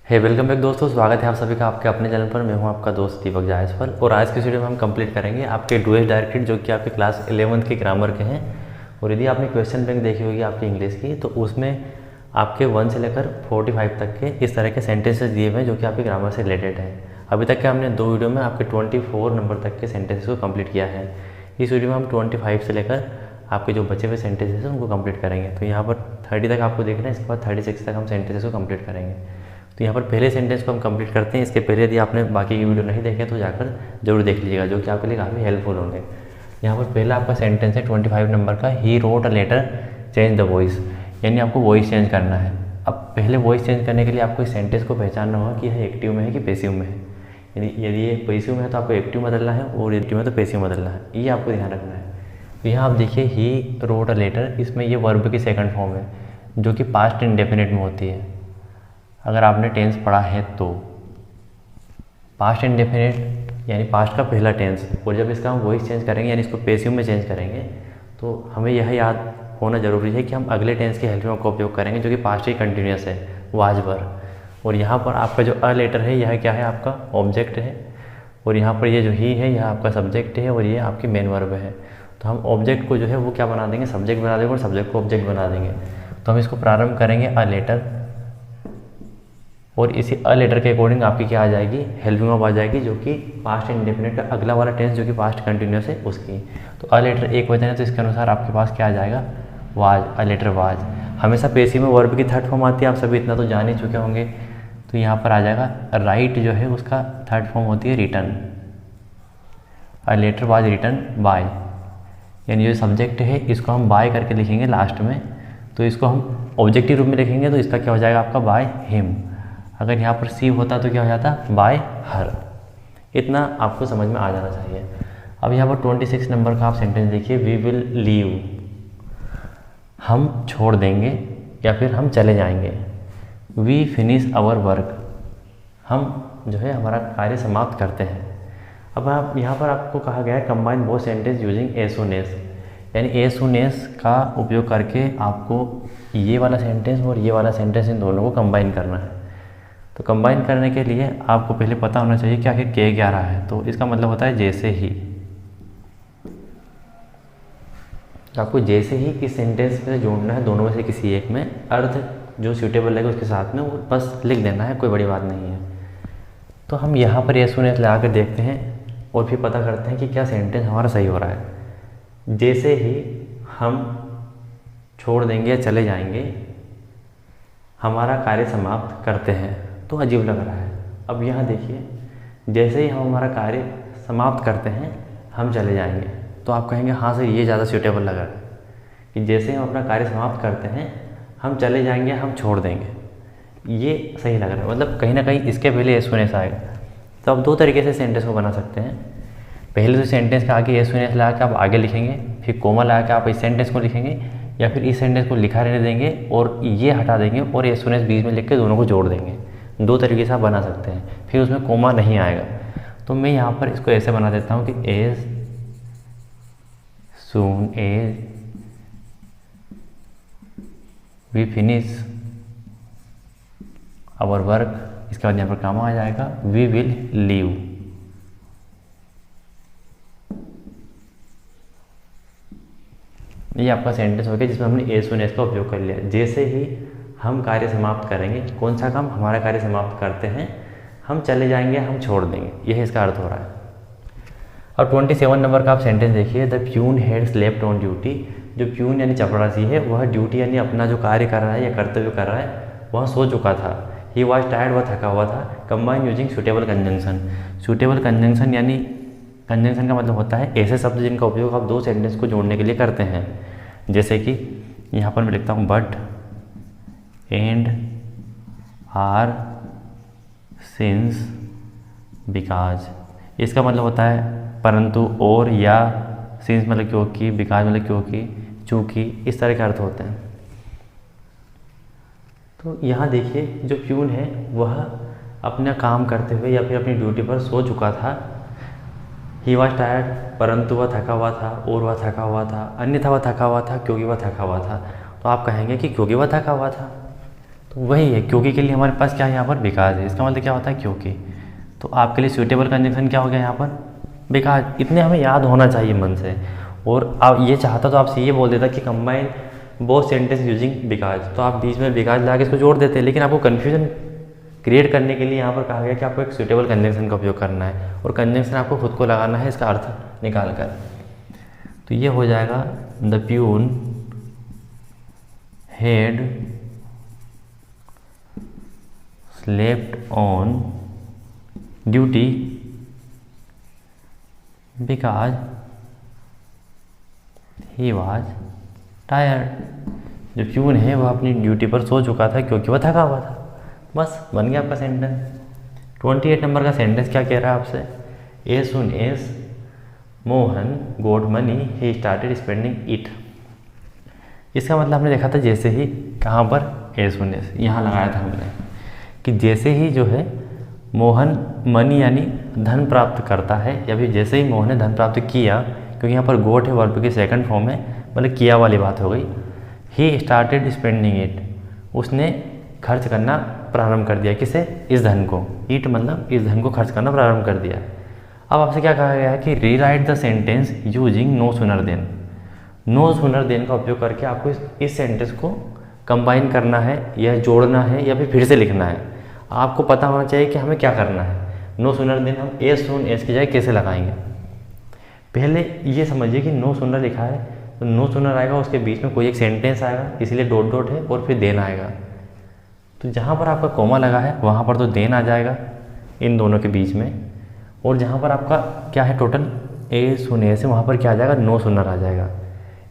Welcome back दोस्तों, स्वागत है आप सभी का आपके अपने चैनल पर। मैं हूं आपका दोस्त दीपक जायसवाल और आज की वीडियो में हम कंप्लीट करेंगे आपके डुएट डायरेक्टेड जो कि आपके क्लास 11th के ग्रामर के हैं। और यदि आपने क्वेश्चन बैंक देखी होगी आपकी इंग्लिश की, तो उसमें आपके 1 से लेकर 45 तक के इस तरह के सेंटेंसेस दिए हुए हैं जो कि आपके ग्रामर से रिलेटेड है। अभी तक के हमने 2 वीडियो में आपके 24 नंबर तक के सेंटेंसेस को कंप्लीट किया है। इस वीडियो में हम 25 से लेकर आपके जो बचे हुए सेंटेंसेस हैं उनको कंप्लीट करेंगे। तो यहाँ पर 30 तक आपको देखना है, इसके बाद 36 तक हम सेंटेंसेस को कंप्लीट करेंगे। तो यहाँ पर पहले सेंटेंस को हम कंप्लीट करते हैं। इसके पहले यदि आपने बाकी की वीडियो नहीं देखे तो जाकर जरूर देख लीजिएगा, जो कि आपके लिए काफ़ी हेल्पफुल होंगे। यहाँ पर पहला आपका सेंटेंस है 25 नंबर का, he wrote a letter change the voice, यानी आपको वॉइस चेंज करना है। अब पहले वॉइस चेंज करने के लिए आपको इस सेंटेंस को पहचानना होगा कि यह एक्टिव में है कि पैसिव में है। यदि ये पैसिव में है तो आपको एक्टिव बदलना है और एक्टिव में तो पैसिव बदलना है, ये आपको ध्यान रखना है। तो यहाँ आप देखिए ही रोट अ लेटर, इसमें ये वर्ब की सेकंड फॉर्म है जो कि पास्ट इंडेफिनिट में होती है। अगर आपने टेंस पढ़ा है तो पास्ट इंडेफिनिट यानी पास्ट का पहला टेंस, और जब इसका हम वॉइस चेंज करेंगे यानी इसको पैसिव में चेंज करेंगे तो हमें यह याद होना जरूरी है कि हम अगले टेंस के हेल्प में का उपयोग करेंगे जो कि पास्ट ही कंटिन्यूस है, वाज वर। और यहाँ पर आपका जो अ लेटर है यह क्या है, आपका ऑब्जेक्ट है। और यहाँ पर ये जो ही है यह आपका सब्जेक्ट है और ये आपकी मेन वर्ब है। तो हम ऑब्जेक्ट को जो है वो क्या बना देंगे, सब्जेक्ट बना देंगे और सब्जेक्ट को ऑब्जेक्ट बना देंगे। तो हम इसको प्रारंभ करेंगे अ लेटर, और इसी अ लेटर के अकॉर्डिंग आपकी क्या आ जाएगी, हेल्पिंग वर्ब आ जाएगी जो कि पास्ट इंडेफिनिट का अगला वाला टेंस जो कि पास्ट कंटिन्यूस है उसकी। तो अ लेटर एक वचन है तो इसके अनुसार आपके पास क्या आ जाएगा, वाज, अ लेटर वाज। हमेशा पैसिव में वर्ब की थर्ड फॉर्म आती है, आप सभी इतना तो जान ही चुके होंगे। तो यहाँ पर आ जाएगा राइट जो है उसका थर्ड फॉर्म होती है return, a letter was return by, यानी जो सब्जेक्ट है इसको हम बाय करके लिखेंगे लास्ट में। तो इसको हम ऑब्जेक्टिव रूप में लिखेंगे तो इसका क्या हो जाएगा आपका बाय हिम। अगर यहाँ पर सी होता तो क्या हो जाता, बाय हर। इतना आपको समझ में आ जाना चाहिए। अब यहाँ पर 26 नंबर का आप सेंटेंस देखिए, वी विल लीव, हम छोड़ देंगे या फिर हम चले जाएंगे। वी फिनिश आवर वर्क, हम जो है हमारा कार्य समाप्त करते हैं। अब आप यहाँ पर आपको कहा गया है combine both sentence using as soon as, यानी एज सून एज का उपयोग करके आपको ये वाला सेंटेंस और ये वाला सेंटेंस इन दोनों को कंबाइन करना है। तो कंबाइन करने के लिए आपको पहले पता होना चाहिए कि आखिर के क्या रहा है। तो इसका मतलब होता है जैसे ही। तो आपको जैसे ही इस सेंटेंस में जोड़ना है, दोनों में से किसी एक में अर्थ जो सूटेबल लगेगा उसके साथ में वो बस लिख देना है, कोई बड़ी बात नहीं है। तो हम यहाँ पर ये सुने लगा कर देखते हैं और फिर पता करते हैं कि क्या सेंटेंस हमारा सही हो रहा है। जैसे ही हम छोड़ देंगे या चले जाएंगे, हमारा कार्य समाप्त करते हैं, तो अजीब लग रहा है। अब यहाँ देखिए, जैसे ही हम हमारा कार्य समाप्त करते हैं हम चले जाएंगे, तो आप कहेंगे हाँ सर ये ज़्यादा सूटेबल लग रहा है कि जैसे ही हम अपना कार्य समाप्त करते हैं हम चले जाएंगे, हम छोड़ देंगे, ये सही लग रहा है। मतलब कहीं ना कहीं इसके पहले एस वन एस आएगा। तो आप 2 तरीके से सेंटेंस को बना सकते हैं। पहले तो सेंटेंस के आगे एस वन एस लगा के आप आगे लिखेंगे, फिर कोमा लगा के आप इस सेंटेंस को लिखेंगे, या फिर इस सेंटेंस को लिखा रहने देंगे और ये हटा देंगे और एस वन एस बीच में लिख के दोनों को जोड़ देंगे। 2 तरीके से आप बना सकते हैं, फिर उसमें कोमा नहीं आएगा। तो मैं यहाँ पर इसको ऐसे बना देता हूँ कि as soon as we finish our work, इसके बाद यहाँ पर कामा आ जाएगा, वी विल लीव। ये आपका सेंटेंस हो गया जिसमें हमने एज सून एज का उपयोग कर लिया। जैसे ही हम कार्य समाप्त करेंगे, कौन सा काम, हमारा कार्य समाप्त करते हैं, हम चले जाएंगे, हम छोड़ देंगे, यह इसका अर्थ हो रहा है। और 27 नंबर का आप सेंटेंस देखिए, the peon had slept on duty. जो प्यून यानी चपरासी है वह ड्यूटी यानी अपना जो कार्य कर रहा है या कर्तव्य कर रहा है वह सो चुका था। ही वॉज टायर्ड, वह थका हुआ था। Combine using suitable conjunction. Suitable conjunction यानी कंजंक्शन का मतलब होता है ऐसे शब्द जिनका उपयोग आप 2 सेंटेंस को जोड़ने के लिए करते हैं। जैसे कि यहाँ पर मैं लिखता हूँ but, and, or, since, because. इसका मतलब होता है परंतु, और, या, सिंस मतलब क्योंकि, बिकॉज मतलब क्योंकि, चूँकि, इस तरह के अर्थ होते हैं। तो यहाँ देखिए जो प्यून है वह अपना काम करते हुए या फिर अपनी ड्यूटी पर सो चुका था। ही वॉज टायर्ड, परंतु वह थका हुआ था, और वह थका हुआ था, अन्यथा वह थका हुआ था क्योंकि वह थका हुआ था। तो आप कहेंगे कि क्योंकि वह थका हुआ था, तो वही है, क्योंकि के लिए हमारे पास क्या है यहाँ पर बिकॉज है, इसका मतलब क्या होता है क्योंकि। तो आपके लिए सूटेबल कंजंक्शन क्या हो गया यहाँ पर बिकॉज। इतने हमें याद होना चाहिए मन से। और आप ये चाहता तो आपसे ये बोल देता कि combine both sentence using because, तो आप बीच में बिकॉज ला के इसको जोड़ देते, लेकिन आपको कन्फ्यूजन क्रिएट करने के लिए यहाँ पर कहा गया कि आपको एक सूटेबल कंजंक्शन का उपयोग करना है, और कंजंक्शन आपको खुद को लगाना है इसका अर्थ निकाल कर। तो ये हो जाएगा the peon head slept on duty because he was tired. जो प्यून है वह अपनी ड्यूटी पर सो चुका था क्योंकि वह थका हुआ था। बस बन गया आपका सेंटेंस। 28 नंबर का सेंटेंस क्या कह रहा है आपसे, as soon as Mohan got money he started spending it. इसका मतलब हमने देखा था जैसे ही, कहाँ पर, एज सुन एज यहाँ लगाया था हमने, कि जैसे ही जो है मोहन मनी यानी धन प्राप्त करता है, या फिर जैसे ही मोहन ने धन प्राप्त किया, क्योंकि यहाँ पर गोट है वर्ब की सेकंड फॉर्म है, मतलब किया वाली बात हो गई। ही स्टार्टेड स्पेंडिंग इट, उसने खर्च करना प्रारंभ कर दिया, किसे, इस धन को। इट मतलब इस धन को खर्च करना प्रारंभ कर दिया। अब आपसे क्या कहा गया है कि rewrite the sentence using no sooner than. No sooner than का उपयोग करके आपको इस सेंटेंस को कंबाइन करना है, या जोड़ना है, या फिर से लिखना है। आपको पता होना चाहिए कि हमें क्या करना है। नो सूनर देन हम एज सून एज की जगह कैसे लगाएंगे। पहले ये समझिए कि नो सूनर लिखा है, तो नो सूनर आएगा, उसके बीच में कोई एक सेंटेंस आएगा, इसलिए डॉट डॉट है, और फिर देन आएगा। तो जहाँ पर आपका कोमा लगा है वहाँ पर तो देन आ जाएगा इन दोनों के बीच में, और जहाँ पर आपका क्या है टोटल ए सुने से, वहाँ पर क्या आ जाएगा, नो सूनर आ जाएगा।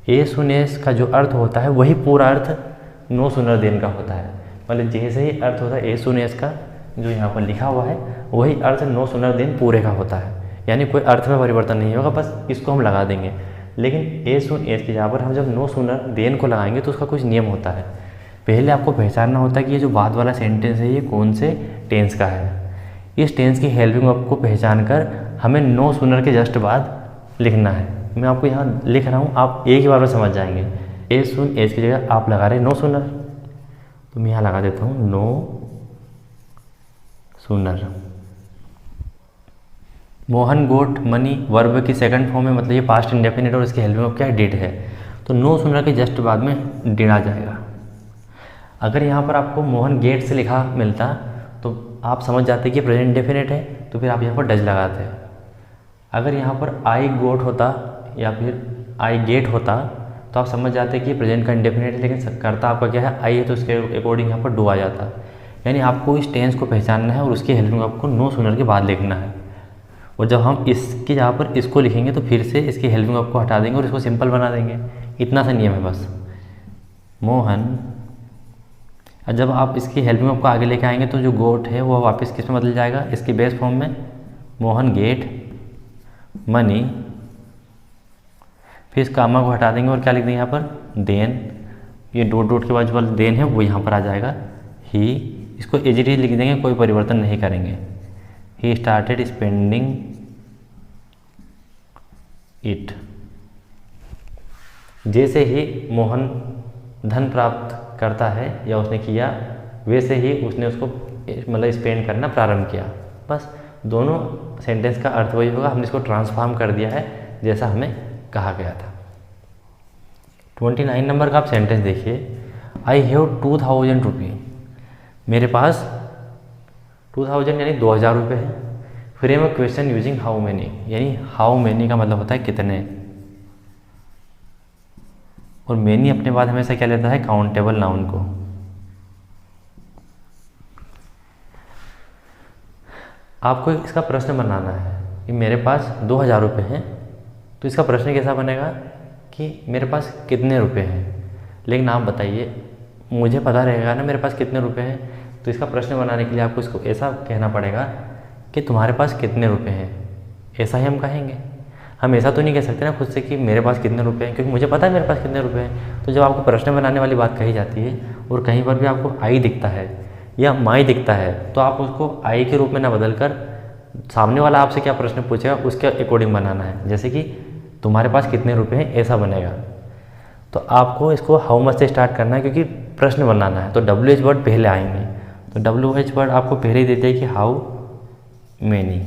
ए सुने का जो अर्थ होता है वही पूरा अर्थ नो सूनर देन का होता है। मतलब जैसे ही अर्थ होता है ए सुन एस का, जो यहाँ पर लिखा हुआ है वही अर्थ नो सूनर देन पूरे का होता है। यानी कोई अर्थ में परिवर्तन नहीं होगा, बस इसको हम लगा देंगे। लेकिन ए सुन एस की जगह पर हम जब नो सूनर देन को लगाएंगे तो उसका कुछ नियम होता है। पहले आपको पहचानना होता है कि ये जो बाद वाला सेंटेंस है ये कौन से टेंस का है। इस टेंस की हेल्पिंग आपको पहचान कर हमें नो सूनर के जस्ट बाद लिखना है। मैं आपको यहाँ लिख रहा हूँ, आप एक ही बार में समझ जाएंगे। ए सुन एस की जगह आप लगा रहे नो सूनर, तो मैं यहाँ लगा देता हूँ no sooner. Mohan got money verb की सेकंड फॉर्म में, मतलब ये पास्ट इंडेफिनिट और इसकी हेल्पिंग ऑफ क्या डिड है, तो नो सूनर के जस्ट बाद में डिड आ जाएगा। अगर यहाँ पर आपको मोहन गेट से लिखा मिलता तो आप समझ जाते कि प्रेजेंट इंडेफिनिट है, तो फिर आप यहाँ पर डज लगाते। अगर यहाँ पर आई गोट होता या फिर आई गेट होता तो आप समझ जाते कि प्रेजेंट का इंडेफिनिट है, लेकिन करता आपका क्या है, आई है, तो उसके अकॉर्डिंग यहाँ पर डू आ जाता। यानी आपको इस टेंस को पहचानना है और उसकी हेल्पिंग आपको नो सूनर के बाद लिखना है। और जब हम इसकी जहाँ पर इसको लिखेंगे तो फिर से इसकी हेल्पिंग आपको हटा देंगे और इसको सिंपल बना देंगे। इतना सा नियम है बस। मोहन, जब आप इसकी हेल्पिंग आपको आगे लेके आएंगे तो जो गोट है वो वापस किस में बदल जाएगा, इसकी बेस फॉर्म में, मोहन गेट मनी, फिर इस कामा को हटा देंगे और क्या लिख देंगे यहाँ पर, देन। ये डॉट डॉट के बाद जो देन है वो यहाँ पर आ जाएगा ही। इसको एज इट इज लिख देंगे, कोई परिवर्तन नहीं करेंगे। ही स्टार्टेड स्पेंडिंग इट। जैसे ही मोहन धन प्राप्त करता है या उसने किया, वैसे ही उसने उसको मतलब स्पेंड करना प्रारंभ किया। बस दोनों सेंटेंस का अर्थ वही होगा, हमने इसको ट्रांसफॉर्म कर दिया है जैसा हमें कहा गया था। 29 नंबर का आप सेंटेंस देखिए, आई हैव 2000 रुपये। मेरे पास 2000 यानी 2000 रुपये है। Frame a question using how many, यानी हाउ मैनी का मतलब होता है कितने, और मैनी अपने बाद हमेशा क्या लेता है, काउंटेबल नाउन को। आपको इसका प्रश्न बनाना है कि मेरे पास 2000 रुपये हैं, तो इसका प्रश्न कैसा बनेगा कि मेरे पास कितने रुपए हैं। लेकिन आप बताइए, मुझे पता रहेगा ना मेरे पास कितने रुपए हैं, तो इसका प्रश्न बनाने के लिए आपको इसको ऐसा कहना पड़ेगा कि तुम्हारे पास कितने रुपए हैं। ऐसा ही हम कहेंगे। हम ऐसा तो नहीं कह सकते ना खुद से कि मेरे पास कितने रुपए हैं, क्योंकि मुझे पता है मेरे पास कितने रुपए हैं। तो जब आपको प्रश्न बनाने वाली बात कही जाती है और कहीं पर भी आपको आई दिखता है या माई दिखता है, तो आप उसको आई के रूप में ना बदल कर सामने वाला आपसे क्या प्रश्न पूछेगा उसके अकॉर्डिंग बनाना है। जैसे कि तुम्हारे पास कितने रुपए हैं, ऐसा बनेगा। तो आपको इसको हाउ मच से स्टार्ट करना है, क्योंकि प्रश्न बनाना है तो WH वर्ड पहले आएंगे। तो WH वर्ड आपको पहले ही देते हैं कि हाउ मैनी।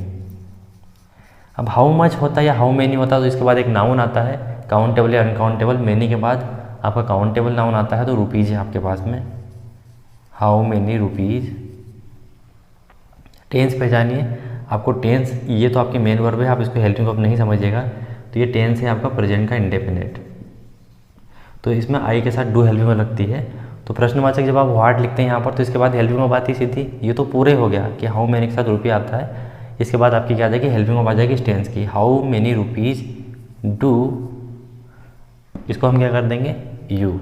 अब हाउ मच होता है या हाउ मैनी होता है तो इसके बाद एक नाउन आता है, काउंटेबल या अनकाउंटेबल। मैनी के बाद आपका काउंटेबल नाउन आता है तो रुपीज़ है आपके पास में, हाउ मैनी रुपीज़। टेंस पहचानिए, आपको टेंस, ये तो आपके मेन वर्ब है, आप इसको हेल्पिंग वर्ब नहीं समझिएगा। तो ये टेंस है आपका प्रेजेंट का इंडेफिनिट, तो इसमें आई के साथ डू हेल्पिंग वर्ब लगती है। तो प्रश्नवाचक जब आप व्हाट लिखते हैं यहाँ पर तो इसके बाद हेल्पिंग वर्ब आती है सीधी। ये तो पूरे हो गया कि हाउ मैनी के साथ रुपये आता है, इसके बाद आपकी क्या आ जाएगी, हेल्पिंग वर्ब आ जाएगी इस टेंस की, हाउ मैनी रुपीज़ डू, इसको हम क्या कर देंगे, यू।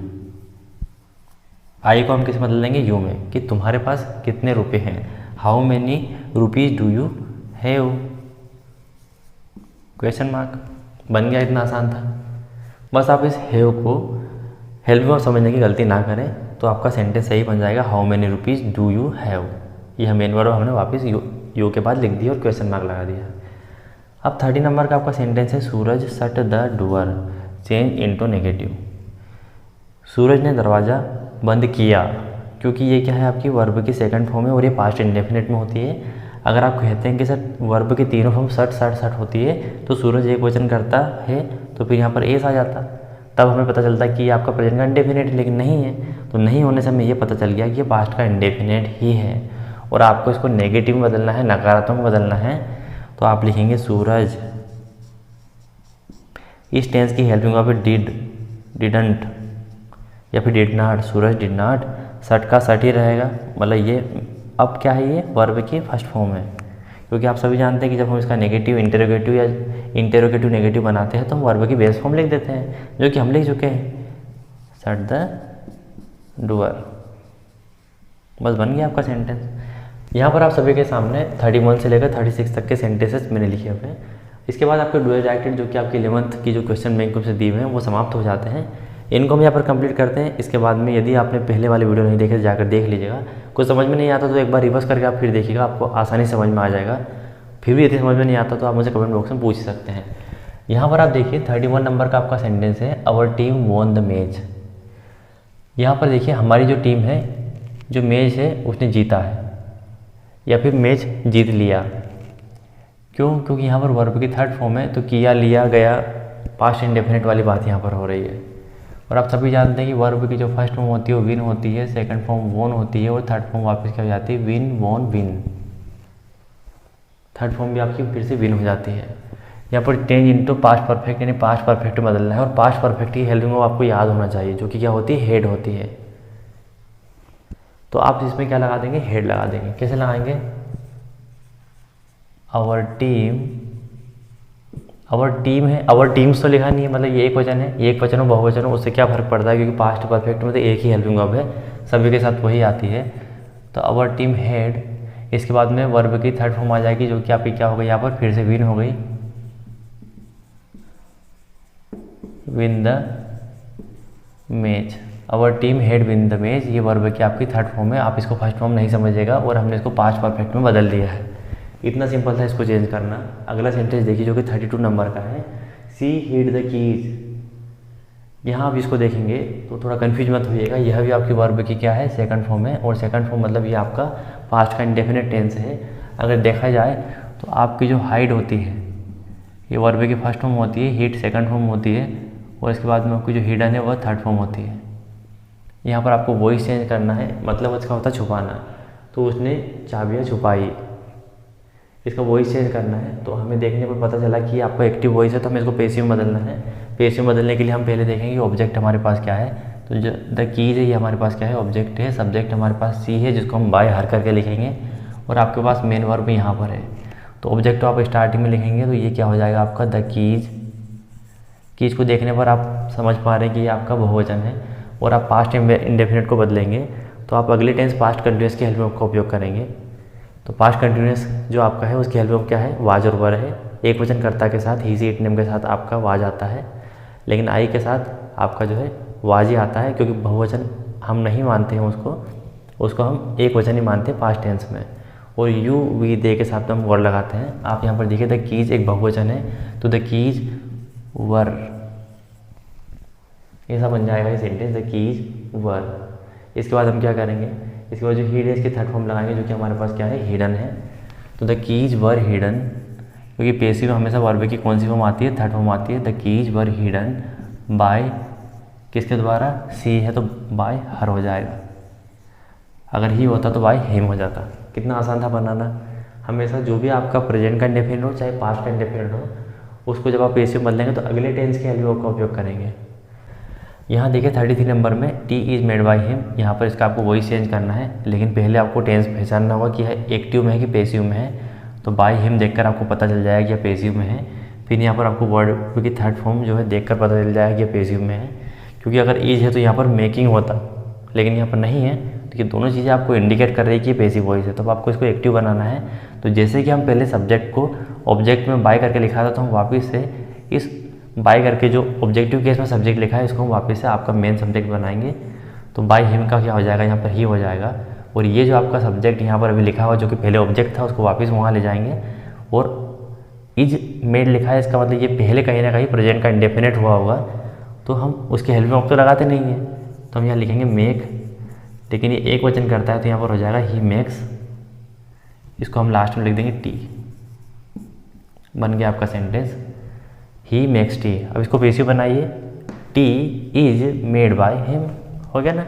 आई को हम किस बदल देंगे, यू में, कि तुम्हारे पास कितने रुपए हैं, how many rupees do you have. Question mark बन गया, इतना आसान था। बस आप इस हैव को हेल्पिंग वर्ब समझने की गलती ना करें तो आपका सेंटेंस सही बन जाएगा, how many rupees do you have. यह मेन वर्ब हमने वापस यू के बाद लिख दिया और क्वेश्चन मार्क लगा दिया। अब 30 नंबर का आपका सेंटेंस है, Suraj shut the door change into negative. Suraj ने दरवाज़ा बंद किया, क्योंकि ये क्या है, आपकी वर्ब की सेकंड फॉर्म है और ये पास्ट इंडेफिनिट में होती है। अगर आप कहते हैं कि सर वर्ब की तीनों फॉर्म शट शट शट होती है तो सूरज एक वचन करता है तो फिर यहाँ पर एस आ जाता, तब हमें पता चलता है कि ये आपका प्रेजेंट का इंडेफिनिट है, लेकिन नहीं है। तो नहीं होने से हमें ये पता चल गया कि ये पास्ट का इंडेफिनिट ही है और आपको इसको नेगेटिव में बदलना है, नकारात्मक में बदलना है। तो आप लिखेंगे सूरज, इस टेंस की हेल्पिंग वर्ब है डिड, डिडंट या फिर did not. Suraj did not, shut का शट ही रहेगा, मतलब ये अब क्या है, ये वर्ब की फर्स्ट फॉर्म है, क्योंकि आप सभी जानते हैं कि जब हम इसका नेगेटिव इंटेरोगेटिव या इंटेरोगेटिव नेगेटिव बनाते हैं तो हम वर्ब की बेस फॉर्म लिख देते हैं, जो कि हम लिख चुके हैं, शट द डोर। बस बन गया आपका सेंटेंस। यहाँ पर आप सभी के सामने 31 से लेकर 36 तक के सेंटेंसेस मैंने लिखे हुए हैं। इसके बाद आपके डुअल डायरेक्टेड जो कि आपकी 11th की जो क्वेश्चन बैंक से दिए हुए हैं वो समाप्त हो जाते हैं। इनको हम यहाँ पर कंप्लीट करते हैं। इसके बाद में यदि आपने पहले वाले वीडियो नहीं देखे तो जाकर देख लीजिएगा। कुछ समझ में नहीं आता तो एक बार रिवर्स करके आप फिर देखिएगा, आपको आसानी समझ में आ जाएगा। फिर भी यदि समझ में नहीं आता तो आप मुझे कमेंट बॉक्स में पूछ सकते हैं। यहाँ पर आप देखिए 31 नंबर का आपका सेंटेंस है, our team won the match. यहाँ पर देखिए हमारी जो टीम है, जो मैच है उसने जीता है या फिर मैच जीत लिया। क्यों? क्योंकि यहाँ पर वर्ब की थर्ड फॉर्म है तो किया, लिया, गया, पास्ट इंडेफिनिट वाली बात यहाँ पर हो रही है। और आप सभी जानते हैं कि वर्ब की जो फर्स्ट फॉर्म होती है वो विन होती है, सेकंड फॉर्म वोन होती है और थर्ड फॉर्म वापस क्या हो जाती है, विन, वोन, विन। थर्ड फॉर्म भी आपकी फिर से विन हो जाती है। यहाँ पर चेंज इनटू पास्ट परफेक्ट, यानी पास्ट परफेक्ट में बदलना है और पास्ट परफेक्ट की हेल्पिंग वर्ब आपको याद होना चाहिए, जो कि क्या होती है, हेड होती है। तो आप इसमें क्या लगा देंगे, हेड लगा देंगे। कैसे लगाएंगे, आवर टीम, आवर टीम है, आवर टीम्स तो लिखा नहीं है, मतलब ये एक वचन है, एक वचन हो बहुवचन हो उससे क्या फ़र्क पड़ता है, क्योंकि पास्ट परफेक्ट में तो एक ही हेल्पिंग वर्ब है, सभी के साथ वही आती है। तो आवर टीम हेड, इसके बाद में वर्ब की थर्ड फॉर्म आ जाएगी जो कि आपकी क्या हो गई, यहाँ पर फिर से विन हो गई, win the match. Our team had win the match, ये वर्ब की आपकी थर्ड फॉर्म है। आप इसको फर्स्ट फॉर्म नहीं समझिएगा और हमने इसको पास्ट परफेक्ट में बदल दिया है। इतना सिंपल था इसको चेंज करना। अगला सेंटेंस देखिए जो कि 32 नंबर का है, सी हिड द कीज। यहाँ आप इसको देखेंगे तो थोड़ा कन्फ्यूज मत होइएगा, यह भी आपकी वर्ब की क्या है, सेकंड फॉर्म है और सेकंड फॉर्म मतलब ये आपका पास्ट का इंडेफिनिट टेंस है। अगर देखा जाए तो आपकी जो हाइड होती है ये वर्ब की फर्स्ट फॉर्म होती है, हिट सेकंड फॉर्म होती है और इसके बाद में आपकी जो हिडन है वह थर्ड फॉर्म होती है। यहाँ पर आपको वॉइस चेंज करना है, मतलब उसका होता है छुपाना। तो उसने चाबियाँ छुपाई, इसका वॉइस चेंज करना है। तो हमें देखने पर पता चला कि आपका एक्टिव वॉइस है तो हमें इसको पेसिव में बदलना है। पेसिव में बदलने के लिए हम पहले देखेंगे ऑब्जेक्ट हमारे पास क्या है। तो जो द कीज है ये हमारे पास क्या है, ऑब्जेक्ट है। सब्जेक्ट हमारे पास सी है जिसको हम बाय हर करके लिखेंगे और आपके पास मेन वर्ब यहाँ पर है। तो ऑब्जेक्ट आप स्टार्टिंग में लिखेंगे तो ये क्या हो जाएगा आपका, द कीज। कीज को देखने पर आप समझ पा रहे हैं कि ये आपका बहुवचन है और आप पास्ट इंडेफिनिट को बदलेंगे तो आप अगले टेंस पास्ट कंटिन्यूअस की हेल्प का उपयोग करेंगे। तो पास्ट कंटिन्यूअस जो आपका है उसकी हेल्प क्या है, वाज और वर है। एक वचन कर्ता के साथ ही, सी, इट, नेम के साथ आपका वाज आता है, लेकिन आई के साथ आपका जो है वाज ही आता है, क्योंकि बहुवचन हम नहीं मानते हैं उसको हम एक वचन ही मानते हैं पास्ट टेंस में। और यू, वी, दे के साथ हम वर लगाते हैं। आप यहाँ पर देखिए द कीज एक बहुवचन है तो द कीज वर, ऐसा बन जाएगा ये सेंटेंस, द कीज वर। इसके बाद हम क्या करेंगे, इसके बाद जो हीड है इसकी थर्ड फॉर्म लगाएंगे जो कि हमारे पास क्या है, हिडन है। तो द कीज वर हिडन, क्योंकि पेसिव में हमेशा वर्ब की कौन सी फॉर्म आती है, थर्ड फॉर्म आती है। The keys were hidden bye किसके द्वारा, सी है तो बाय हर हो जाएगा, अगर ही होता तो बाय हिम हो जाता। कितना आसान था बनाना। हमेशा जो भी आपका प्रेजेंट का इंडेफिनिट हो चाहे पास्ट का इंडेफिनिट हो, उसको जब आप पेसिव बदलेंगे तो अगले टेंस के हेल्प वर्ब का उपयोग करेंगे। यहाँ देखिए 33 नंबर में T is made by him, यहाँ पर इसका आपको वही चेंज करना है, लेकिन पहले आपको टेंस पहचानना होगा कि है एक्टिव में है कि पेसिव में है। तो बाय हिम देखकर आपको पता चल जाएगा कि यह पेसिव में है। फिर यहाँ पर आपको वर्ड की थर्ड फॉर्म जो है देखकर पता चल जाएगा कि यह पेसिव में है, क्योंकि अगर इज है तो यहाँ पर मेकिंग होता, लेकिन यहाँ पर नहीं है, तो ये दोनों चीज़ें आपको इंडिकेट कर रही है कि पेसिव वॉइस है। तो आपको इसको एक्टिव बनाना है। तो जैसे कि हम पहले सब्जेक्ट को ऑब्जेक्ट में बाय करके लिखा था, तो हम वापस से इस बाय करके जो ऑब्जेक्टिव केस में सब्जेक्ट लिखा है इसको हम वापस से आपका मेन सब्जेक्ट बनाएंगे। तो बाय हिम का क्या हो जाएगा, यहाँ पर ही हो जाएगा। और ये जो आपका सब्जेक्ट यहाँ पर अभी लिखा हुआ जो कि पहले ऑब्जेक्ट था उसको वापस वहाँ ले जाएंगे। और इज मेड लिखा है, इसका मतलब ये पहले कहीं ना कहीं प्रेजेंट का इंडेफिनिट हुआ होगा, तो हम उसके हेल्प में ऑफ तो लगाते नहीं हैं। तो हम यहाँ लिखेंगे मेक, लेकिन ये एक वचन करता है तो यहाँ पर हो जाएगा ही मेक्स, इसको हम लास्ट में लिख देंगे टी। बन गया आपका सेंटेंस, ही मेक्स टी। अब इसको पेसिव बनाइए, T is made by him, हो गया ना।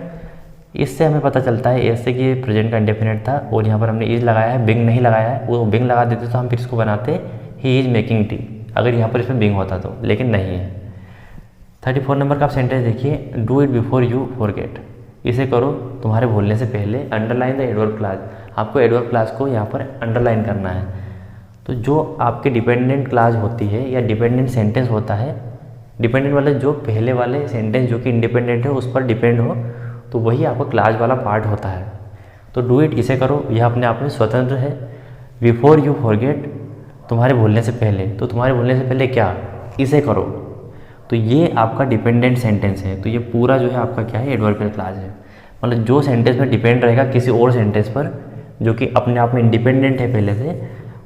इससे हमें पता चलता है ऐसे कि प्रेजेंट का इंडेफिनिट था और यहाँ पर हमने इज लगाया है, बिंग नहीं लगाया है। वो बिंग लगा देते तो हम फिर इसको बनाते ही इज मेकिंग टी, अगर यहाँ पर इसमें बिंग होता तो, लेकिन नहीं है। 34 नंबर का आप सेंटेंस देखिए, do it before you forget, इसे करो तुम्हारे भूलने से पहले। अंडरलाइन द एडवर्ब क्लास, आपको एडवर्ब क्लास को यहाँ पर अंडरलाइन करना है। तो जो आपके डिपेंडेंट क्लास होती है या डिपेंडेंट सेंटेंस होता है, डिपेंडेंट वाले जो पहले वाले सेंटेंस जो कि इंडिपेंडेंट है उस पर डिपेंड हो, तो वही आपका क्लास वाला पार्ट होता है। तो डू इट, इसे करो, यह अपने आप में स्वतंत्र है। बिफोर यू फॉरगेट, तुम्हारे भूलने से पहले, तो तुम्हारे भूलने से पहले क्या, इसे करो। तो ये आपका डिपेंडेंट सेंटेंस है। तो ये पूरा जो है आपका क्या है, एडवर्बियल क्लास है। मतलब जो सेंटेंस में डिपेंड रहेगा किसी और सेंटेंस पर जो कि अपने आप में इंडिपेंडेंट है पहले से,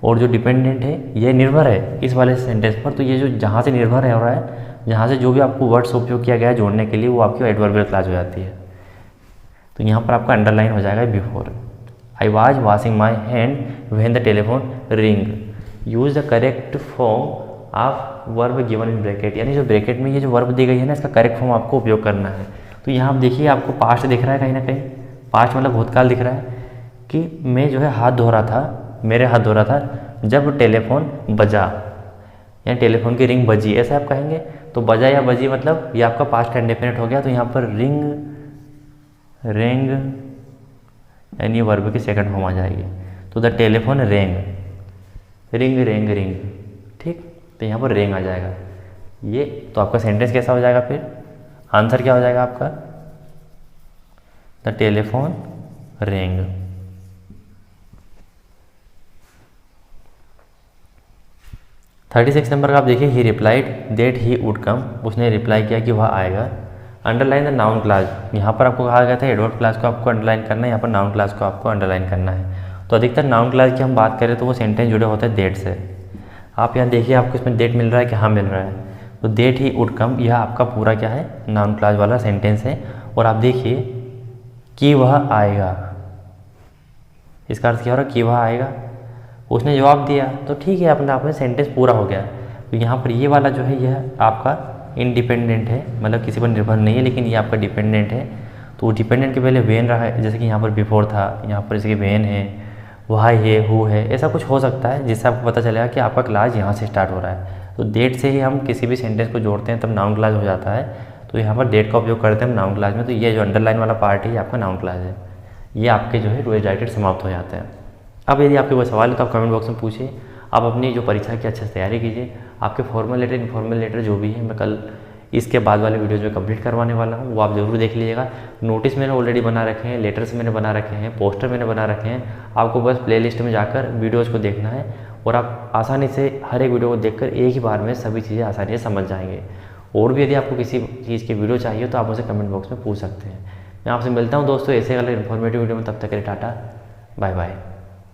और जो डिपेंडेंट है ये निर्भर है इस वाले सेंटेंस पर। तो ये जो जहाँ से निर्भर है हो रहा है, जहाँ से जो भी आपको वर्ड्स उपयोग किया गया है जोड़ने के लिए, वो आपकी एडवर्बियल क्लास हो जाती है। तो यहाँ पर आपका अंडरलाइन हो जाएगा before. I was washing my hand when the telephone ring, use the correct form of verb given in bracket, यानी जो ब्रैकेट में ये जो वर्ब दी गई है ना, इसका करेक्ट फॉर्म आपको उपयोग करना है। तो यहाँ आप देखिए, आपको पास्ट दिख रहा है कहीं ना कहीं, पास्ट मतलब भूतकाल दिख रहा है कि मैं जो है हाथ धो रहा था, मेरे हाथ धो रहा था जब टेलीफोन बजा, या टेलीफोन की रिंग बजी, ऐसा आप कहेंगे। तो बजा या बजी मतलब ये आपका पास्ट का इंडेफिनिट हो गया। तो यहाँ पर रिंग, रेंग यानी वर्ब की सेकंड फॉर्म आ जाएगी। तो द टेलीफोन रेंग, रिंग रेंग रिंग, ठीक। तो यहाँ पर रेंग आ जाएगा ये। तो आपका सेंटेंस कैसा हो जाएगा, फिर आंसर क्या हो जाएगा आपका, द टेलीफोन रेंग। थर्टी 36 नंबर का आप देखिए, ही replied that he would come, उसने रिप्लाई किया कि वह आएगा। अंडरलाइन द नाउन क्लास, यहाँ पर आपको कहा गया था एडवर्ब क्लास को आपको अंडरलाइन करना है, यहाँ पर नाउन क्लास को आपको अंडरलाइन करना है। तो अधिकतर नाउन क्लास की हम बात करें तो वो सेंटेंस जुड़े होते हैं दैट से। आप यहाँ देखिए, आपको इसमें दैट मिल रहा है कि हाँ मिल रहा है। तो दैट ही वुड कम, यह आपका पूरा क्या है, नाउन क्लास वाला सेंटेंस है। और आप देखिए कि वह आएगा, इसका अर्थ क्या हो रहा है, कि वह आएगा। उसने जवाब दिया, तो ठीक है, अपने आप में सेंटेंस पूरा हो गया। तो यहाँ पर ये वाला जो है यह आपका इंडिपेंडेंट है, मतलब किसी पर निर्भर नहीं है, लेकिन ये आपका डिपेंडेंट है। तो डिपेंडेंट के पहले वेन रहा है, जैसे कि यहाँ पर बिफोर था, यहाँ पर इसके वेन है, वह है, हु है, ऐसा कुछ हो सकता है जिससे आपको पता चलेगा कि आपका क्लास यहाँ से स्टार्ट हो रहा है। तो डेट से ही हम किसी भी सेंटेंस को जोड़ते हैं तब नाउन क्लास हो जाता है। तो यहाँ पर डेट का उपयोग करते हैं हम नाउन क्लास में। तो ये जो अंडरलाइन वाला पार्ट है ये आपका नाउन क्लास है। ये आपके जो है डू एज डायरेक्टेड समाप्त हो जाते हैं। अब यदि आपके कोई सवाल है तो आप कमेंट बॉक्स में पूछिए। आप अपनी जो परीक्षा की अच्छे से तैयारी कीजिए। आपके फॉर्मल लेटर, इनफॉर्मल लेटर जो भी है मैं कल इसके बाद वाले वीडियोज़ में कंप्लीट करवाने वाला हूँ, वो आप ज़रूर देख लीजिएगा। नोटिस मैंने ऑलरेडी बना रखे हैं, लेटर्स मैंने बना रखे हैं, पोस्टर मैंने बना रखे हैं। आपको बस प्लेलिस्ट में जाकर वीडियोज़ को देखना है और आप आसानी से हर एक वीडियो को देखकर एक ही बार में सभी चीज़ें आसानी से समझ जाएंगे। और भी यदि आपको किसी चीज़ की वीडियो चाहिए तो आप मुझे कमेंट बॉक्स में पूछ सकते हैं। मैं आपसे मिलता हूँ दोस्तों ऐसे वाले इन्फॉर्मेटिव वीडियो में। तब तक के लिए टाटा, बाय बाय।